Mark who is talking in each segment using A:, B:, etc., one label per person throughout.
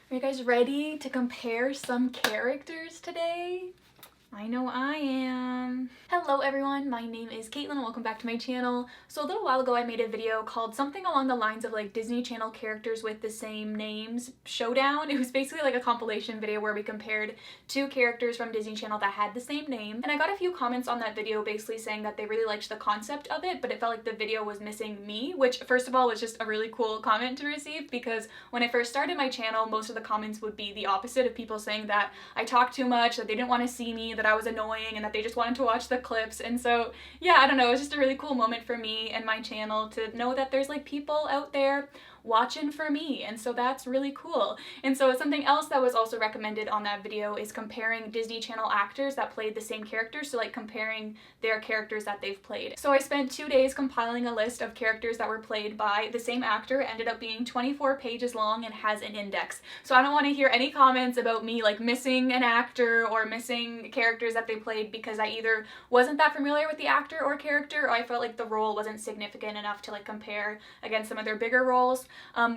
A: Are you guys ready to compare some characters today? I know I am. Hello everyone, my name is Caitlin and welcome back to my channel. So a little while ago I made a video called something along the lines of like Disney Channel characters with the same names showdown. It was basically like a compilation video where we compared two characters from Disney Channel that had the same name. And I got a few comments on that video basically saying that they really liked the concept of it, but it felt like the video was missing me, which first of all was just a really cool comment to receive, because when I first started my channel, most of the comments would be the opposite of people saying that I talk too much, that they didn't want to see me, that I was annoying, and that they just wanted to watch the clips. And so yeah, I don't know, it was just a really cool moment for me and my channel to know that there's like people out there watching for me, and so that's really cool. And so something else that was also recommended on that video is comparing Disney Channel actors that played the same characters, so like comparing their characters that they've played. So I spent 2 days compiling a list of characters that were played by the same actor. It ended up being 24 pages long and has an index. So I don't want to hear any comments about me like missing an actor or missing characters that they played, because I either wasn't that familiar with the actor or character, or I felt like the role wasn't significant enough to like compare against some of their bigger roles.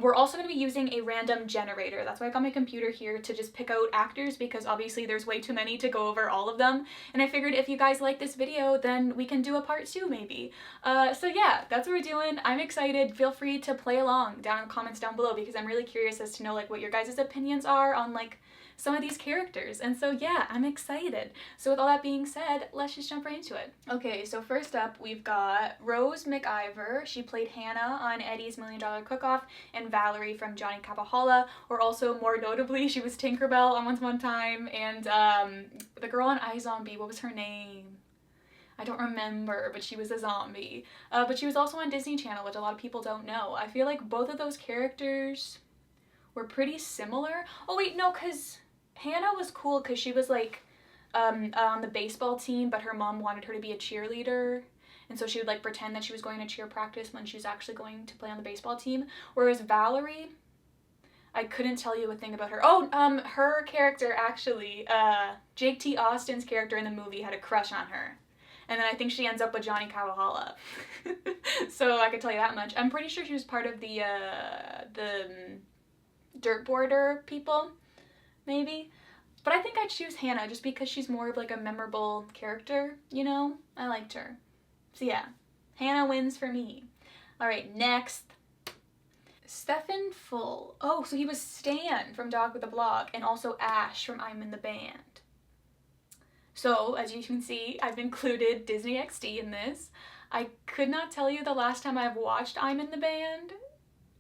A: We're also going to be using a random generator. That's why I got my computer here, to just pick out actors, because obviously there's way too many to go over all of them. And I figured if you guys like this video, then we can do a part 2 maybe. So yeah, that's what we're doing. I'm excited. Feel free to play along down in the comments down below, because I'm really curious as to know like what your guys' opinions are on like some of these characters. And so yeah, I'm excited. So with all that being said, let's just jump right into it. Okay, so first up we've got Rose McIver. She played Hannah on Eddie's $1 Million Cook-Off, and Valerie from Johnny Capahala, or also more notably she was Tinkerbell on Once Upon a Time, and the girl on iZombie, what was her name? I don't remember, but she was a zombie. But she was also on Disney Channel, which a lot of people don't know. I feel like both of those characters were pretty similar. Oh wait, no, because Hannah was cool because she was like on the baseball team, but her mom wanted her to be a cheerleader, and so she would like pretend that she was going to cheer practice when she was actually going to play on the baseball team. Whereas Valerie, I couldn't tell you a thing about her. Oh, her character actually, Jake T. Austin's character in the movie had a crush on her. And then I think she ends up with Johnny Capahala. So I could tell you that much. I'm pretty sure she was part of the dirt boarder people, maybe. But I think I'd choose Hannah just because she's more of like a memorable character, you know? I liked her. So yeah, Hannah wins for me. Alright, next. Stefan Full. Oh, so he was Stan from Dog with a Blog, and also Ash from I'm in the Band. So, as you can see, I've included Disney XD in this. I could not tell you the last time I've watched I'm in the Band,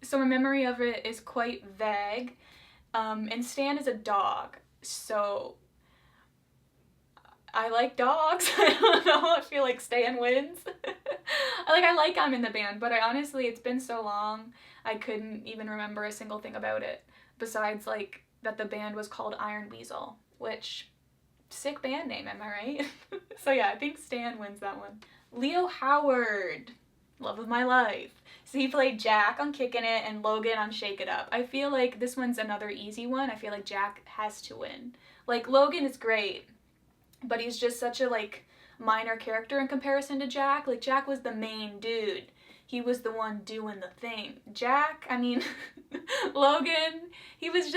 A: so my memory of it is quite vague. And Stan is a dog, so I like dogs. I don't know, I feel like Stan wins. I like I'm in the Band, but I honestly, it's been so long, I couldn't even remember a single thing about it, besides like that the band was called Iron Weasel, which, sick band name, am I right? So yeah, I think Stan wins that one. Leo Howard, love of my life. So he played Jack on Kickin' It and Logan on Shake It Up. I feel like this one's another easy one. I feel like Jack has to win. Like, Logan is great, but he's just such a like minor character in comparison to Jack. Like, Jack was the main dude. He was the one doing the thing. Jack, I mean, Logan, he was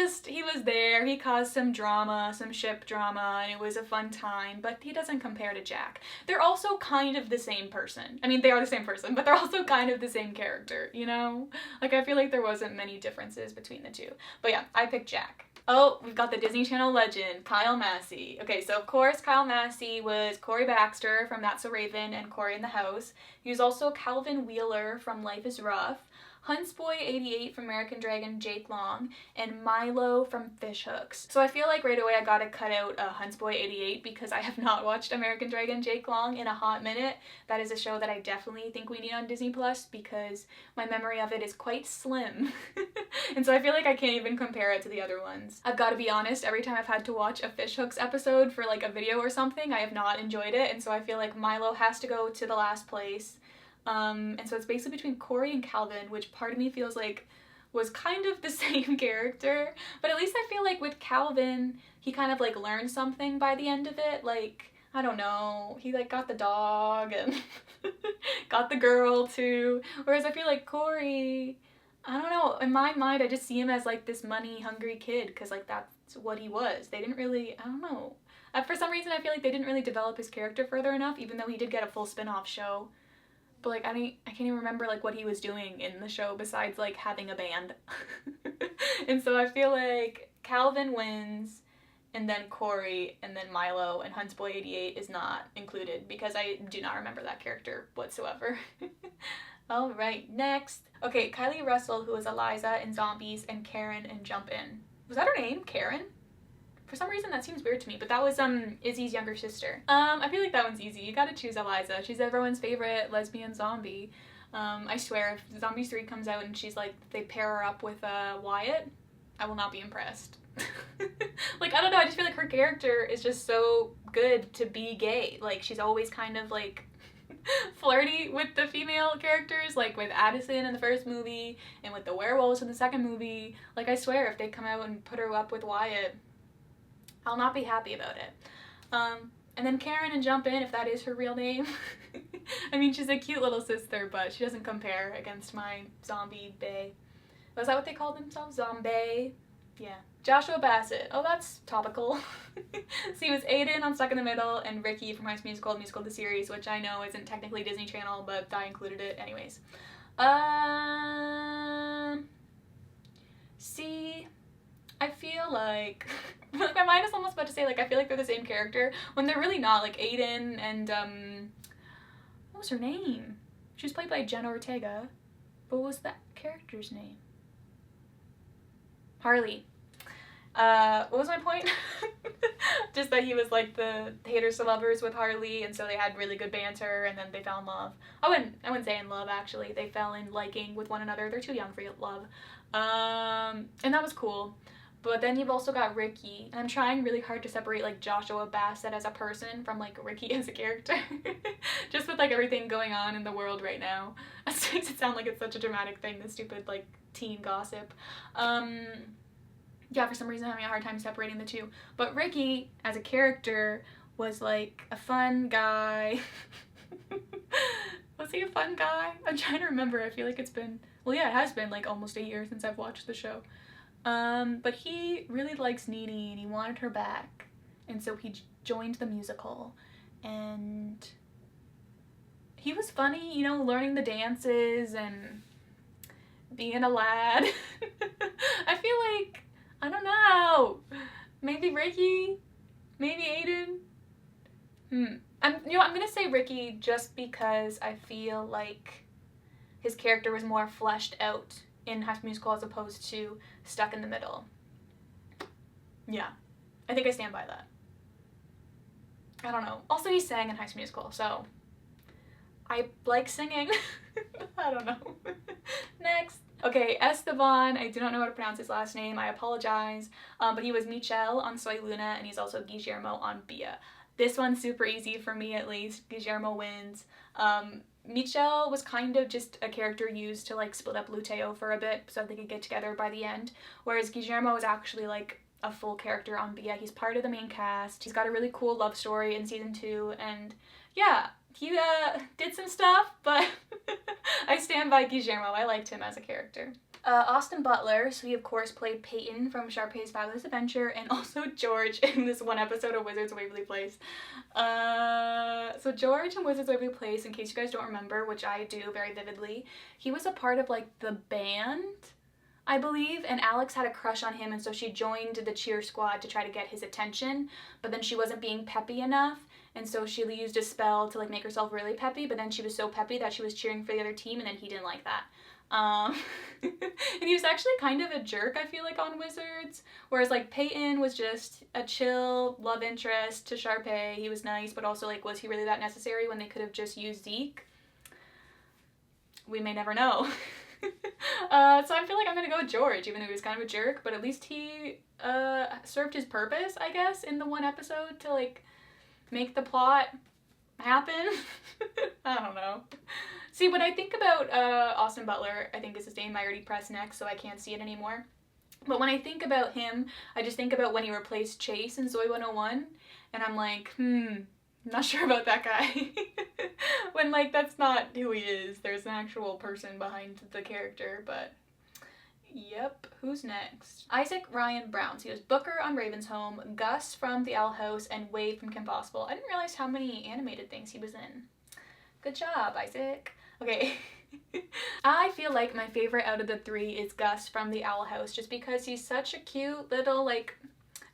A: there. He caused some drama, some ship drama, and it was a fun time, but he doesn't compare to Jack. They're also kind of the same person. I mean, they are the same person, but they're also kind of the same character, you know? Like, I feel like there wasn't many differences between the two. But yeah, I picked Jack. Oh, we've got the Disney Channel legend, Kyle Massey. Okay, so of course Kyle Massey was Corey Baxter from That's So Raven and Corey in the House. He was also Calvin Wheeler from Life is Rough, Huntsboy 88 from American Dragon Jake Long, and Milo from Fish Hooks. So I feel like right away I gotta cut out Huntsboy 88 because I have not watched American Dragon Jake Long in a hot minute. That is a show that I definitely think we need on Disney Plus because my memory of it is quite slim. And so I feel like I can't even compare it to the other ones. I've got to be honest, every time I've had to watch a Fish Hooks episode for like a video or something, I have not enjoyed it, and so I feel like Milo has to go to the last place. And so it's basically between Corey and Calvin, which part of me feels like was kind of the same character, but at least I feel like with Calvin, he kind of like learned something by the end of it. Like, I don't know, he like got the dog and got the girl too, whereas I feel like Corey, I don't know, in my mind I just see him as like this money hungry kid because like that's what he was. They didn't really, I don't know. For some reason I feel like they didn't really develop his character further enough, even though he did get a full spin-off show. But like I can't even remember like what he was doing in the show besides like having a band. And so I feel like Calvin wins, and then Corey, and then Milo, and Huntsboy 88 is not included because I do not remember that character whatsoever. Alright, next. Okay, Kylie Russell, who is Eliza in Zombies, and Karen in Jump In. Was that her name? Karen? For some reason that seems weird to me, but that was Izzy's younger sister. I feel like that one's easy. You gotta choose Eliza. She's everyone's favorite lesbian zombie. I swear, if Zombies 3 comes out and she's like, they pair her up with Wyatt, I will not be impressed. Like, I don't know, I just feel like her character is just so good to be gay. Like, she's always kind of like flirty with the female characters, like with Madison in the first movie and with the werewolves in the second movie. Like, I swear, if they come out and put her up with Wyatt, I'll not be happy about it. And then Karen and Jump In, if that is her real name. I mean, she's a cute little sister, but she doesn't compare against my zombie bae. Was that what they called themselves? Zombie? Yeah. Joshua Bassett. Oh, that's topical. So he was Aiden on Stuck in the Middle and Ricky from High School Musical, Musical the Series, which I know isn't technically Disney Channel, but I included it anyways. See, I feel like my mind is almost about to say, like, I feel like they're the same character when they're really not. Like, Aiden and, what was her name? She was played by Jenna Ortega. But what was that character's name? Harley. What was my point? Just that he was like the haters to lovers with Harley, and so they had really good banter, and then they fell in love. I wouldn't say in love, actually. They fell in liking with one another. They're too young for love. And that was cool. But then you've also got Ricky, and I'm trying really hard to separate like Joshua Bassett as a person from like Ricky as a character. Just with like everything going on in the world right now. That makes it sound like it's such a dramatic thing, this stupid like teen gossip. Yeah, for some reason I'm having a hard time separating the two. But Ricky, as a character, was like a fun guy. Was he a fun guy? I'm trying to remember. I feel like it's been, well, yeah, it has been like almost a year since I've watched the show. But he really likes Nene and he wanted her back. And so he joined the musical. And he was funny, you know, learning the dances and being a lad. I feel like, I don't know, maybe Ricky, maybe Aiden. I'm gonna say Ricky just because I feel like his character was more fleshed out in High School Musical as opposed to Stuck in the Middle. Yeah, I think I stand by that. I don't know. Also, he sang in High School Musical, so I like singing. I don't know. Next. Okay, Esteban, I do not know how to pronounce his last name, I apologize, but he was Michel on Soy Luna, and he's also Guillermo on Bia. This one's super easy for me, at least. Guillermo wins. Michel was kind of just a character used to like split up Luteo for a bit so they could get together by the end, whereas Guillermo was actually like a full character on Bia. He's part of the main cast. He's got a really cool love story in season 2, and yeah, he did some stuff, but I stand by Guillermo. I liked him as a character. Austin Butler, so he of course played Peyton from Sharpay's Fabulous Adventure, and also George in this one episode of Wizards of Waverly Place. So George in Wizards of Waverly Place, in case you guys don't remember, which I do very vividly, he was a part of like the band, I believe, and Alex had a crush on him, and so she joined the cheer squad to try to get his attention, but then she wasn't being peppy enough, and so she used a spell to like make herself really peppy, but then she was so peppy that she was cheering for the other team, and then he didn't like that. And he was actually kind of a jerk, I feel like, on Wizards, whereas like Peyton was just a chill love interest to Sharpay. He was nice, but also like, was he really that necessary when they could have just used Zeke? We may never know. So I feel like I'm gonna go with George, even though he was kind of a jerk, but at least he served his purpose, I guess, in the one episode to like make the plot happen. I don't know. See, when I think about Austin Butler, I think is his name, I already pressed next, so I can't see it anymore. But when I think about him, I just think about when he replaced Chase in Zoe 101, and I'm like, not sure about that guy. When, like, that's not who he is. There's an actual person behind the character, but Yep, who's next? Isaac Ryan Brown. So he was Booker on Raven's Home, Gus from The Owl House, and Wade from Kim Possible. I didn't realize how many animated things he was in. Good job, Isaac. Okay. I feel like my favorite out of the three is Gus from The Owl House, just because he's such a cute little, like,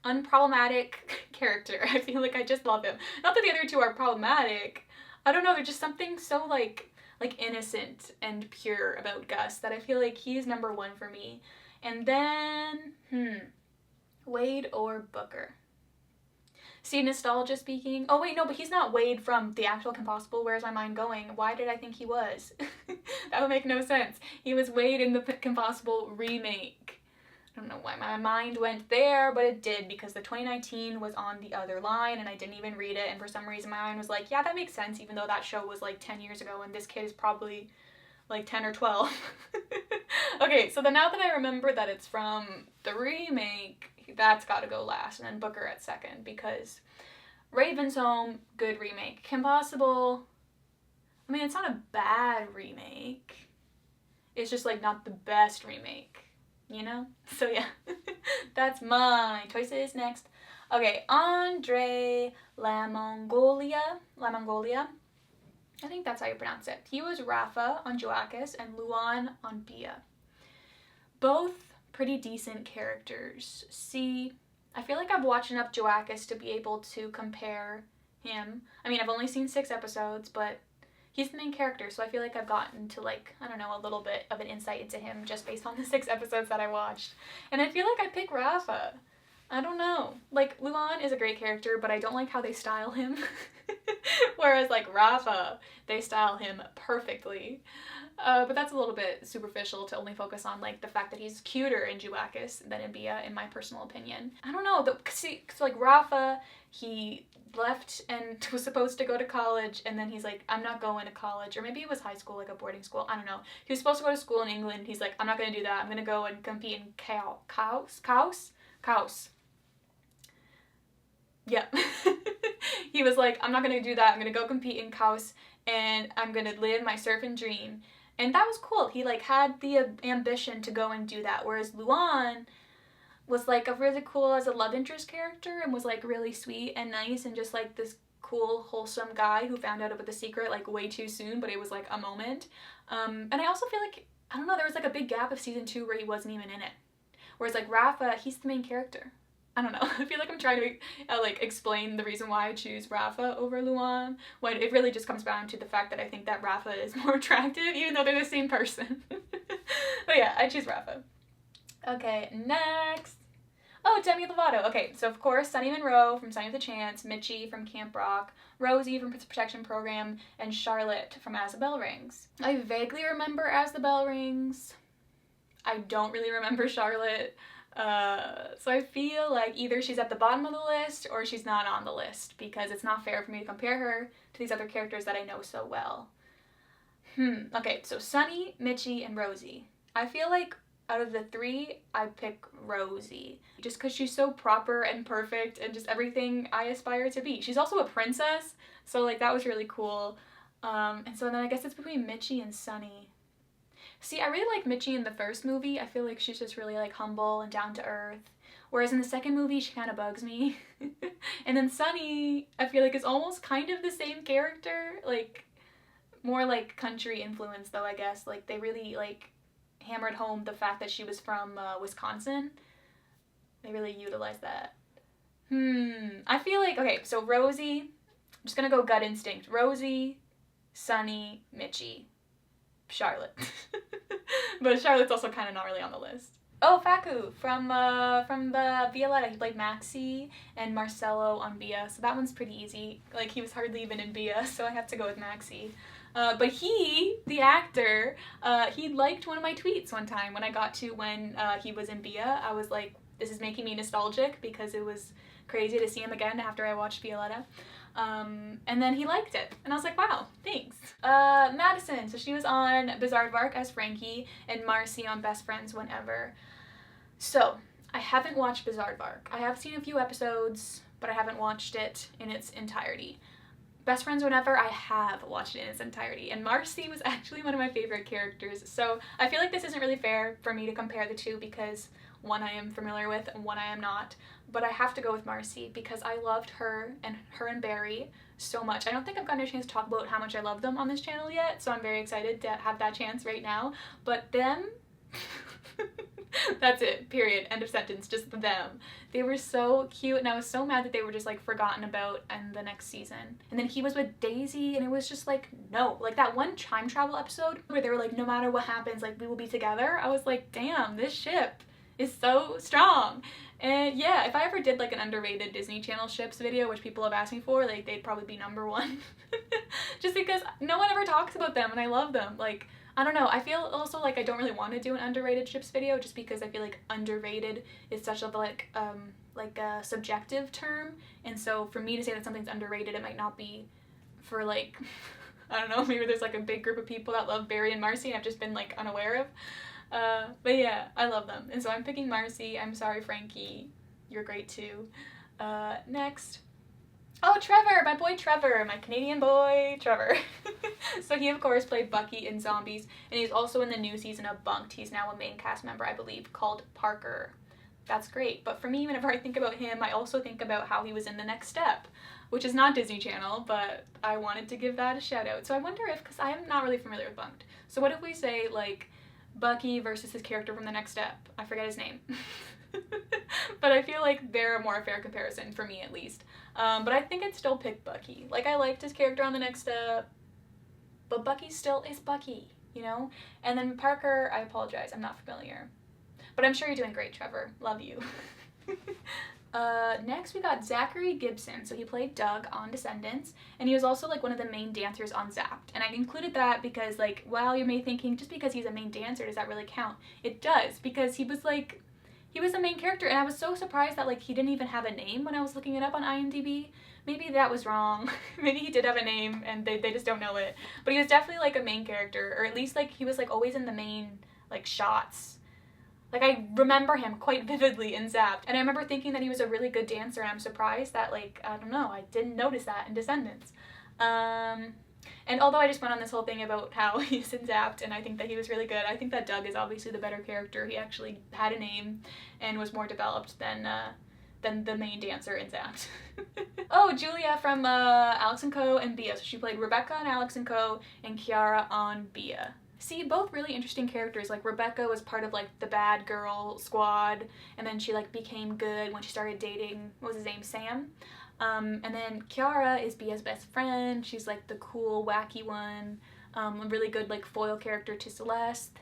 A: unproblematic character. I feel like I just love him. Not that the other two are problematic. I don't know, there's just something so, like innocent and pure about Gus that I feel like he's number one for me. And then, Wade or Booker? See, nostalgia speaking. Oh wait, no, but he's not Wade from the actual Kim Possible. Where's my mind going? Why did I think he was? That would make no sense. He was Wade in the Kim Possible remake. I don't know why my mind went there, but it did, because the 2019 was on the other line and I didn't even read it, and for some reason my mind was like, yeah, that makes sense, even though that show was like 10 years ago and this kid is probably like 10 or 12. Okay, so then now that I remember that it's from the remake, that's gotta go last, and then Booker at second, because Raven's Home, good remake. Kim Possible, I mean, it's not a bad remake. It's just like not the best remake. You know? So yeah, that's my choices. Next. Okay, Andre La Mongolia. I think that's how you pronounce it. He was Rafa on Joakis and Luan on Bia. Both pretty decent characters. See, I feel like I've watched enough Joakis to be able to compare him. I mean, I've only seen 6 episodes, but he's the main character, so I feel like I've gotten to, like, I don't know, a little bit of an insight into him just based on the 6 episodes that I watched. And I feel like I pick Rafa. I don't know. Like, Luan is a great character, but I don't like how they style him. Whereas, like, Rafa, they style him perfectly. But that's a little bit superficial to only focus on, like, the fact that he's cuter in Joakis than in Bia, in my personal opinion. I don't know. See, so, like, Rafa, he left and was supposed to go to college, and then he's like, I'm not going to college, or maybe it was high school, like a boarding school, I don't know. He was supposed to go to school in England. He's like, I'm not going to do that. I'm going to go and compete in Caus. Yeah. He was like, I'm not going to do that. I'm going to go compete in Caus, and I'm going to live my surfing dream. And that was cool. He, like, had the ambition to go and do that, whereas Luan was, like, a really cool as a love interest character and was, like, really sweet and nice and just, like, this cool, wholesome guy who found out about the secret, like, way too soon, but it was, like, a moment. And I also feel like, I don't know, there was, like, a big gap of season 2 where he wasn't even in it. Whereas, like, Rafa, he's the main character. I don't know. I feel like I'm trying to, like, explain the reason why I choose Rafa over Luan, when it really just comes down to the fact that I think that Rafa is more attractive, even though they're the same person. But yeah, I choose Rafa. Okay, next. Oh, Demi Lovato. Okay, so of course, Sunny Monroe from Sunny with a Chance, Mitchie from Camp Rock, Rosie from Protection Program, and Charlotte from As the Bell Rings. I vaguely remember As the Bell Rings. I don't really remember Charlotte. So I feel like either she's at the bottom of the list or she's not on the list, because it's not fair for me to compare her to these other characters that I know so well. Okay, so Sunny, Mitchie, and Rosie. I feel like out of the 3, I pick Rosie. Just because she's so proper and perfect and just everything I aspire to be. She's also a princess, so, like, that was really cool. And so then I guess it's between Mitchie and Sunny. See, I really like Mitchie in the first movie. I feel like she's just really, like, humble and down to earth. Whereas in the second movie, she kind of bugs me. And then Sunny, I feel like, is almost kind of the same character. Like, more, like, country influence, though, I guess. Like, they really, like, hammered home the fact that she was from Wisconsin. They really utilized that. I feel like, okay, so Rosie, I'm just gonna go gut instinct. Rosie, Sunny, Mitchie, Charlotte. But Charlotte's also kind of not really on the list. Oh, Facu from the Violetta. He played Maxi and Marcello on Bia, so that one's pretty easy. Like, he was hardly even in Bia, so I have to go with Maxi. But he, the actor, he liked one of my tweets one time when I got to when he was in Bia. I was like, this is making me nostalgic because it was crazy to see him again after I watched Violetta. And then he liked it, and I was like, wow, thanks. Madison, so she was on Bizaardvark as Frankie, and Marcy on Best Friends Whenever. So, I haven't watched Bizaardvark. I have seen a few episodes, but I haven't watched it in its entirety. Best Friends Whenever, I have watched it in its entirety, and Marcy was actually one of my favorite characters. So I feel like this isn't really fair for me to compare the two because one I am familiar with and one I am not. But I have to go with Marcy because I loved her and Barry so much. I don't think I've gotten a chance to talk about how much I love them on this channel yet, so I'm very excited to have that chance right now. But them, that's it, period, end of sentence, just them. They were so cute, and I was so mad that they were just like forgotten about in the next season. And then he was with Daisy, and it was just like, no. Like that one time travel episode where they were like, no matter what happens, like we will be together. I was like, damn, this ship is so strong. And yeah, if I ever did like an underrated Disney Channel ships video, which people have asked me for, like they'd probably be #1. Just because no one ever talks about them and I love them. Like, I don't know, I feel also like I don't really want to do an underrated ships video just because I feel like underrated is such a like a subjective term. And so for me to say that something's underrated, it might not be for like, I don't know, maybe there's like a big group of people that love Barry and Marcy and I've just been like unaware of. But yeah, I love them. And so I'm picking Marcy. I'm sorry, Frankie. You're great too. Next. Oh, Trevor! My boy Trevor! My Canadian boy Trevor. So he, of course, played Bucky in Zombies, and he's also in the new season of Bunked. He's now a main cast member, I believe, called Parker. That's great. But for me, whenever I think about him, I also think about how he was in The Next Step, which is not Disney Channel, but I wanted to give that a shout out. So I wonder if, because I am not really familiar with Bunked. So what if we say, like, Bucky versus his character from The Next Step? I forget his name. But I feel like they're a more fair comparison, for me at least. But I think I'd still pick Bucky. Like, I liked his character on The Next Step, but Bucky still is Bucky, you know? And then Parker, I apologize, I'm not familiar. But I'm sure you're doing great, Trevor. Love you. Next we got Zachary Gibson. So he played Doug on Descendants, and he was also like one of the main dancers on Zapped. And I included that because, like, while you may be thinking, just because he's a main dancer, does that really count? It does, because he was like, he was the main character, and I was so surprised that like he didn't even have a name when I was looking it up on IMDb. Maybe that was wrong. Maybe he did have a name and they just don't know it. But he was definitely like a main character, or at least like he was like always in the main like shots. Like, I remember him quite vividly in Zapped, and I remember thinking that he was a really good dancer, and I'm surprised that, like, I don't know, I didn't notice that in Descendants. And although I just went on this whole thing about how he's in Zapped, and I think that he was really good, I think that Doug is obviously the better character. He actually had a name and was more developed than the main dancer in Zapped. Oh, Julia from Alex & Co. and Bia. So she played Rebecca on Alex & Co. and Kiara on Bia. See, both really interesting characters. Like, Rebecca was part of, like, the bad girl squad, and then she, like, became good when she started dating, what was his name, Sam? And then Kiara is Bia's best friend. She's, like, the cool, wacky one. A really good, like, foil character to Celeste.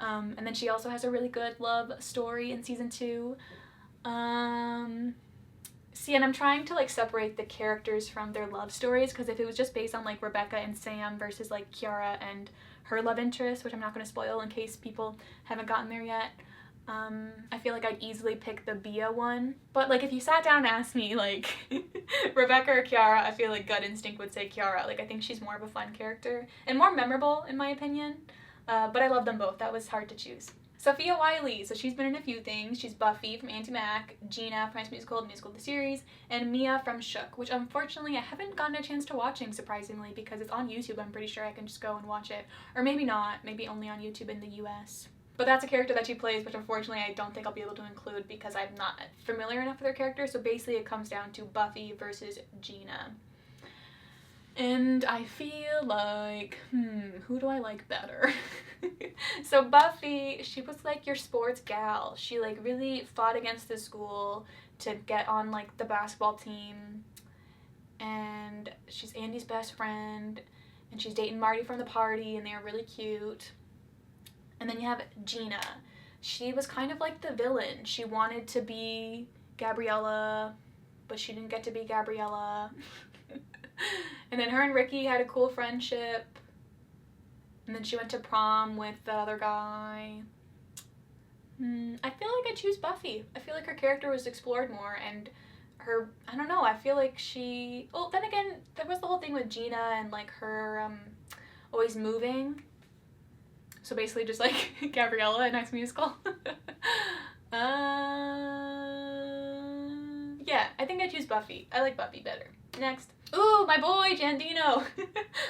A: And then she also has a really good love story in season 2. See, and I'm trying to like separate the characters from their love stories, because if it was just based on like Rebecca and Sam versus like Kiara and her love interest, which I'm not going to spoil in case people haven't gotten there yet, I feel like I'd easily pick the Bia one. But like if you sat down and asked me like Rebecca or Kiara, I feel like gut instinct would say Kiara. Like, I think she's more of a fun character and more memorable in my opinion. But I love them both. That was hard to choose. Sofia Wiley, so she's been in a few things. She's Buffy from Auntie Mac, Gina from High School Musical, the musical, the series, and Mia from Shook, which unfortunately I haven't gotten a chance to watching, surprisingly, because it's on YouTube. I'm pretty sure I can just go and watch it. Or maybe not, maybe only on YouTube in the US. But that's a character that she plays, which unfortunately I don't think I'll be able to include because I'm not familiar enough with her character, so basically it comes down to Buffy versus Gina. And I feel like, who do I like better? So Buffy, she was like your sports gal. She like really fought against the school to get on like the basketball team. And she's Andy's best friend. And she's dating Marty from the party, and they're really cute. And then you have Gina. She was kind of like the villain. She wanted to be Gabriella, but she didn't get to be Gabriella. And then her and Ricky had a cool friendship. And then she went to prom with that other guy. I feel like I choose Buffy. I feel like her character was explored more, and her, I don't know, I feel like she, well, then again, there was the whole thing with Gina and like her always moving. So basically just like Gabriella in High School Musical. Yeah, I think I choose Buffy. I like Buffy better. Next. Ooh, my boy, Jandino.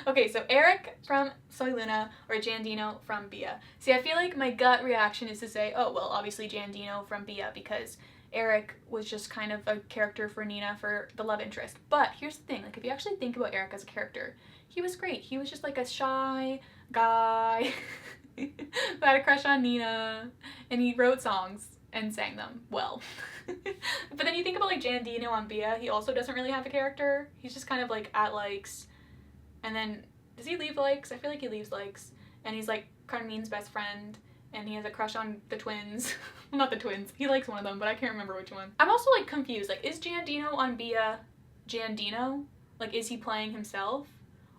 A: Okay, so Eric from Soy Luna or Jandino from Bia. See, I feel like my gut reaction is to say, oh, well, obviously Jandino from Bia because Eric was just kind of a character for Nina for the love interest. But here's the thing, like if you actually think about Eric as a character, he was great. He was just like a shy guy who had a crush on Nina, and he wrote songs and sang them well. But then you think about like Jandino on Bia, he also doesn't really have a character. He's just kind of like at likes, and then does he leave likes? I feel like he leaves likes, and he's like Carmine's best friend, and he has a crush on the twins. Well, not the twins, he likes one of them, but I can't remember which one. I'm also like confused, like is Jandino on Bia Jandino? Like is he playing himself,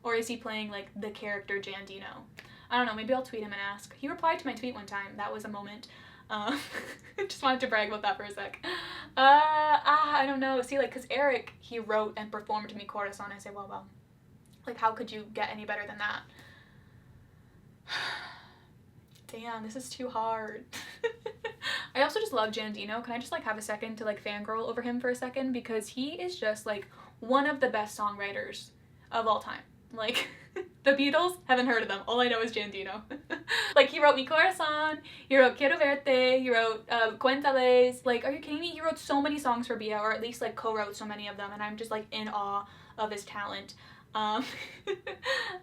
A: or is he playing like the character Jandino? I don't know, maybe I'll tweet him and ask. He replied to my tweet one time, that was a moment. Just wanted to brag about that for a sec. I don't know. See, like, because Eric, he wrote and performed Mi Corazon. I say, well, like, how could you get any better than that? Damn, this is too hard. I also just love Jandino. Can I just, like, have a second to, like, fangirl over him for a second? Because he is just, like, one of the best songwriters of all time. Like, the Beatles, haven't heard of them. All I know is Jandino. Like, he wrote Mi Corazon, he wrote Quiero Verte, he wrote Cuéntales. Like, are you kidding me? He wrote so many songs for Bia, or at least, like, co-wrote so many of them, and I'm just, like, in awe of his talent. But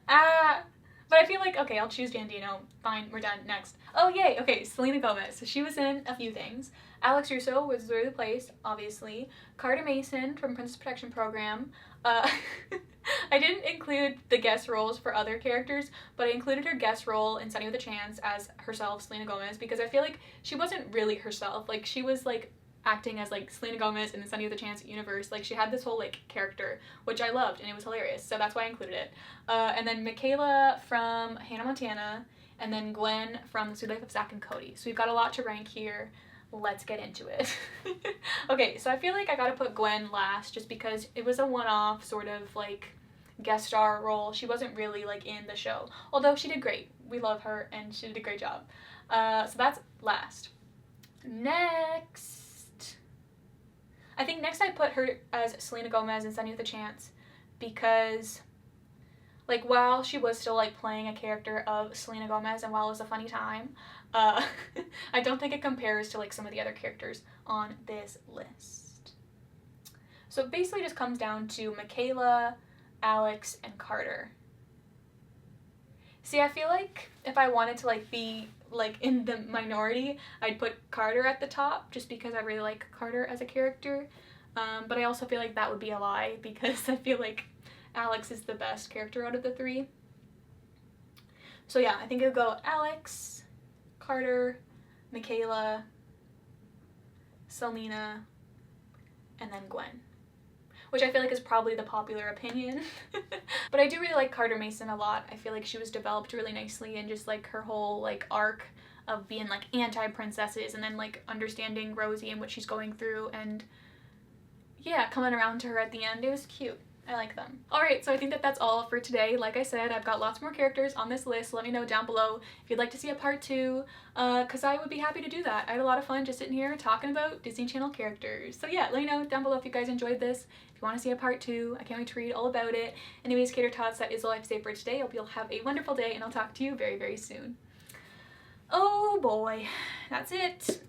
A: I feel like, okay, I'll choose Jandino. Fine, we're done. Next. Oh, yay. Okay, Selena Gomez. So she was in a few things. Alex Russo was Through the Place, obviously. Carter Mason from Princess Protection Program. I didn't include the guest roles for other characters, but I included her guest role in Sunny with a Chance as herself, Selena Gomez, because I feel like she wasn't really herself. Like, she was, like, acting as, like, Selena Gomez in the Sunny with a Chance universe. Like, she had this whole, like, character, which I loved, and it was hilarious, so that's why I included it. And then Michaela from Hannah Montana, and then Gwen from The Sweet Life of Zack and Cody. So we've got a lot to rank here. Let's get into it. Okay, so I feel like I gotta put Gwen last just because it was a one-off sort of like guest star role. She wasn't really like in the show, although she did great. We love her and she did a great job. So that's last. Next, I think next I put her as Selena Gomez in Sunny with a Chance because like while she was still like playing a character of Selena Gomez and while it was a funny time, I don't think it compares to like some of the other characters on this list. So it basically just comes down to Michaela, Alex, and Carter. See, I feel like if I wanted to like be like in the minority, I'd put Carter at the top just because I really like Carter as a character. But I also feel like that would be a lie because I feel like Alex is the best character out of the three. So yeah, I think it would go Alex, Carter, Michaela, Selena, and then Gwen, which I feel like is probably the popular opinion. But I do really like Carter Mason a lot. I feel like she was developed really nicely and just like her whole like arc of being like anti-princesses and then like understanding Rosie and what she's going through and yeah, coming around to her at the end. It was cute. I like them. Alright, so I think that that's all for today. Like I said, I've got lots more characters on this list. Let me know down below if you'd like to see a part 2, because I would be happy to do that. I had a lot of fun just sitting here talking about Disney Channel characters. So yeah, let me know down below if you guys enjoyed this. If you want to see a part 2, I can't wait to read all about it. Anyways, Cater Tots, that is all I have to say for today. I hope you'll have a wonderful day, and I'll talk to you very, very soon. Oh boy, that's it.